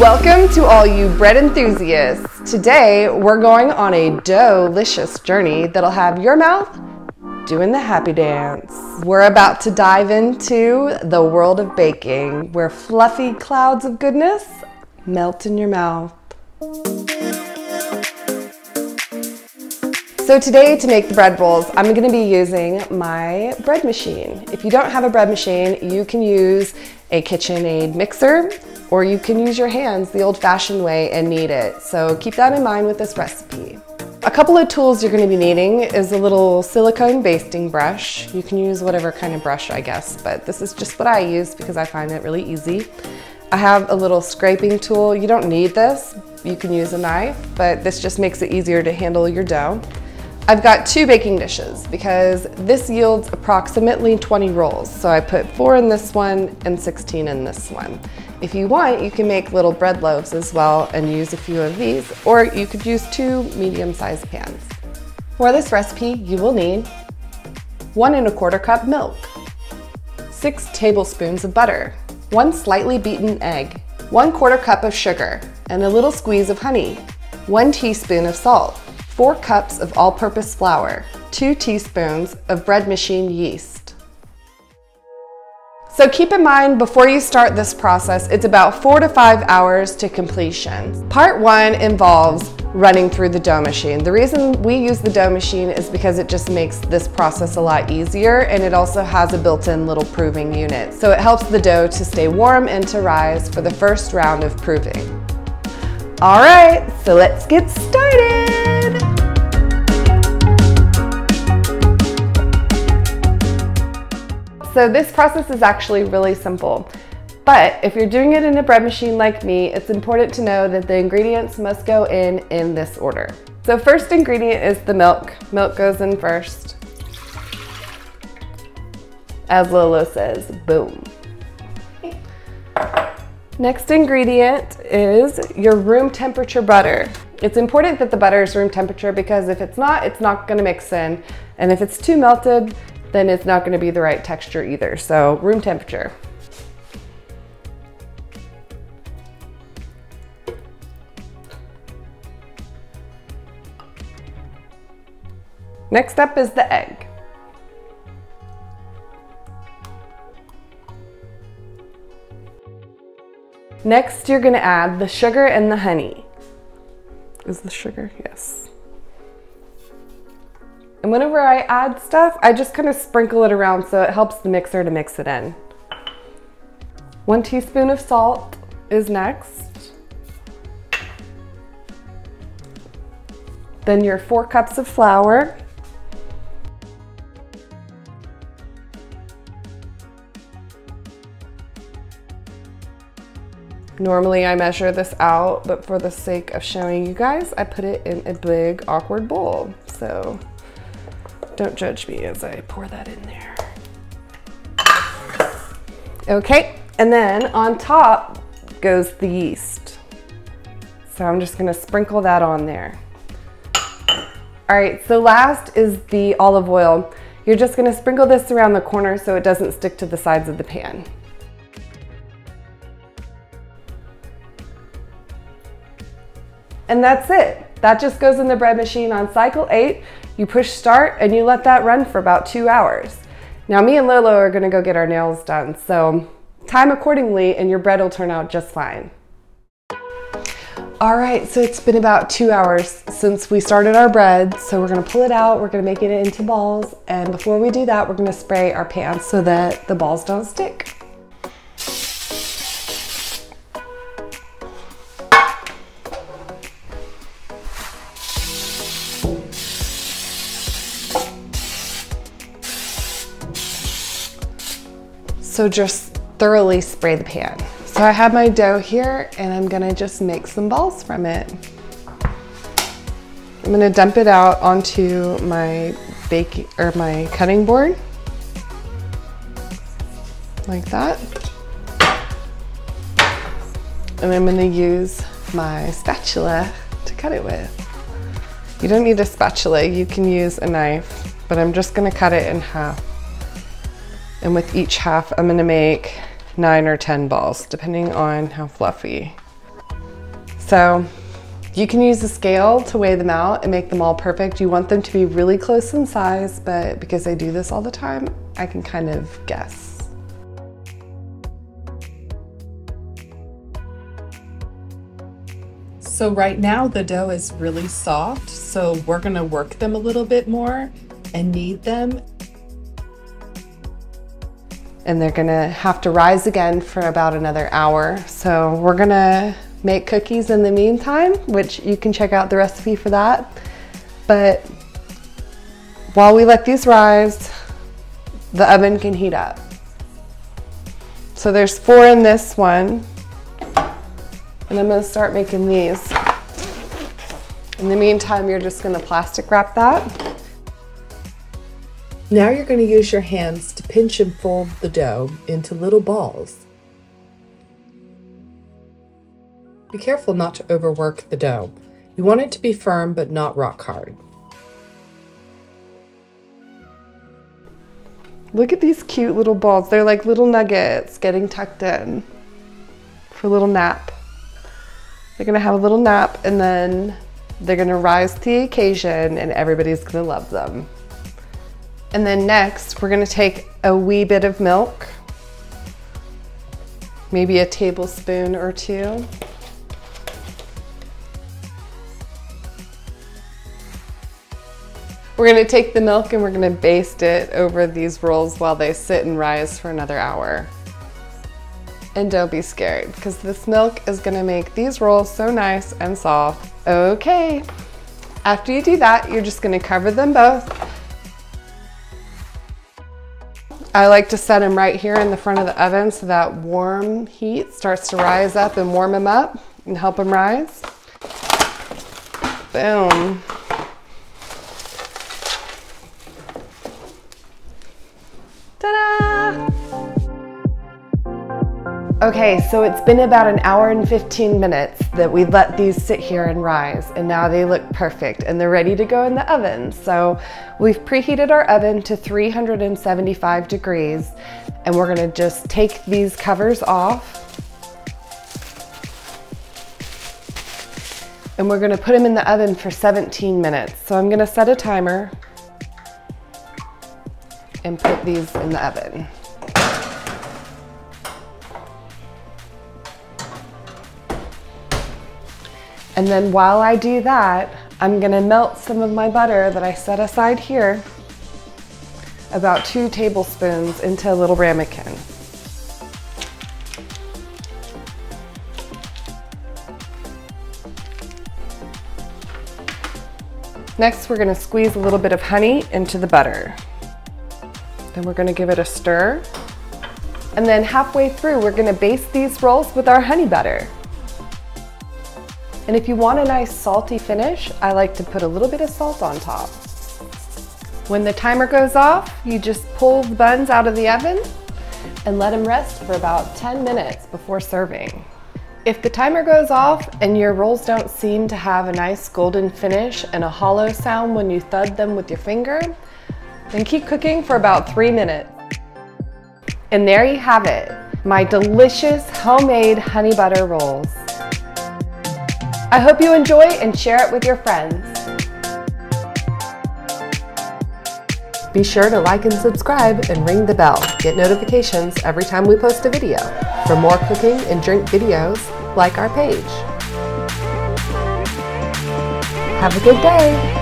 Welcome to all you bread enthusiasts. Today we're going on a delicious journey that'll have your mouth doing the happy dance. We're about to dive into the world of baking, where fluffy clouds of goodness melt in your mouth. So today, to make the bread rolls, I'm going to be using my bread machine. If you don't have a bread machine, you can use a KitchenAid mixer, or you can use your hands the old-fashioned way and knead it. So keep that in mind with this recipe. A couple of tools you're going to be needing is a little silicone basting brush. You can use whatever kind of brush, I guess, but this is just what I use because I find it really easy. I have a little scraping tool. You don't need this. You can use a knife, but this just makes it easier to handle your dough. I've got 2 baking dishes because this yields approximately 20 rolls. So I put 4 in this one and 16 in this one. If you want, you can make little bread loaves as well and use a few of these, or you could use 2 medium-sized pans. For this recipe, you will need 1 1/4 cup milk, 6 tablespoons of butter, 1 slightly beaten egg, 1/4 cup of sugar, and a little squeeze of honey, 1 teaspoon of salt, 4 cups of all-purpose flour, 2 teaspoons of bread machine yeast. So keep in mind, before you start this process, it's about 4 to 5 hours to completion. Part 1 involves running through the dough machine. The reason we use the dough machine is because it just makes this process a lot easier, and it also has a built-in little proving unit. So it helps the dough to stay warm and to rise for the first round of proving. All right, so let's get started. So this process is actually really simple, but if you're doing it in a bread machine like me, it's important to know that the ingredients must go in this order. So first ingredient is the milk. Milk goes in first. As Lolo says, boom. Next ingredient is your room temperature butter. It's important that the butter is room temperature because if it's not gonna mix in. And if it's too melted, then it's not gonna be the right texture either. So room temperature. Next up is the egg. Next, you're gonna add the sugar and the honey. Is the sugar? Yes. And whenever I add stuff, I just kind of sprinkle it around so it helps the mixer to mix it in. 1 teaspoon of salt is next. Then your 4 cups of flour. Normally I measure this out, but for the sake of showing you guys, I put it in a big awkward bowl. So don't judge me as I pour that in there. Okay, and then on top goes the yeast. So I'm just gonna sprinkle that on there. All right, so last is the olive oil. You're just gonna sprinkle this around the corner so it doesn't stick to the sides of the pan. And that's it. That just goes in the bread machine on cycle 8. You push start and you let that run for about 2 hours. Now me and Lolo are gonna go get our nails done, so time accordingly and your bread will turn out just fine. All right, so it's been about 2 hours since we started our bread, so we're gonna pull it out, we're gonna make it into balls, and before we do that, we're gonna spray our pan so that the balls don't stick. So just thoroughly spray the pan. So I have my dough here and I'm gonna just make some balls from it. I'm gonna dump it out onto my my cutting board. Like that. And I'm gonna use my spatula to cut it with. You don't need a spatula, you can use a knife, but I'm just gonna cut it in half. And with each half, I'm gonna make 9 or 10 balls, depending on how fluffy. So you can use a scale to weigh them out and make them all perfect. You want them to be really close in size, but because I do this all the time, I can kind of guess. So right now the dough is really soft, so we're gonna work them a little bit more and knead them. And they're gonna have to rise again for about another hour. So we're gonna make cookies in the meantime, which you can check out the recipe for that. But while we let these rise, the oven can heat up. So there's 4 in this one, and I'm gonna start making these. In the meantime, you're just gonna plastic wrap that. Now you're gonna use your hands to pinch and fold the dough into little balls. Be careful not to overwork the dough. You want it to be firm but not rock hard. Look at these cute little balls. They're like little nuggets getting tucked in for a little nap. They're gonna have a little nap and then they're gonna rise to the occasion and everybody's gonna love them. And then next, we're gonna take a wee bit of milk, maybe a tablespoon or 2. We're gonna take the milk and we're gonna baste it over these rolls while they sit and rise for another hour. And don't be scared, because this milk is gonna make these rolls so nice and soft. Okay, after you do that, you're just gonna cover them both. I like to set them right here in the front of the oven so that warm heat starts to rise up and warm them up and help them rise. Boom. Ta-da! Okay, so it's been about an hour and 15 minutes that we let these sit here and rise, and now they look perfect and they're ready to go in the oven. So we've preheated our oven to 375 degrees, and we're gonna just take these covers off. And we're gonna put them in the oven for 17 minutes. So I'm gonna set a timer and put these in the oven. And then while I do that, I'm gonna melt some of my butter that I set aside here, about 2 tablespoons, into a little ramekin. Next, we're gonna squeeze a little bit of honey into the butter. Then we're gonna give it a stir. And then halfway through, we're gonna baste these rolls with our honey butter. And if you want a nice salty finish, I like to put a little bit of salt on top. When the timer goes off, you just pull the buns out of the oven and let them rest for about 10 minutes before serving. If the timer goes off and your rolls don't seem to have a nice golden finish and a hollow sound when you thud them with your finger, then keep cooking for about 3 minutes. And there you have it, my delicious homemade honey butter rolls. I hope you enjoy and share it with your friends. Be sure to like and subscribe and ring the bell. Get notifications every time we post a video. For more cooking and drink videos, like our page. Have a good day.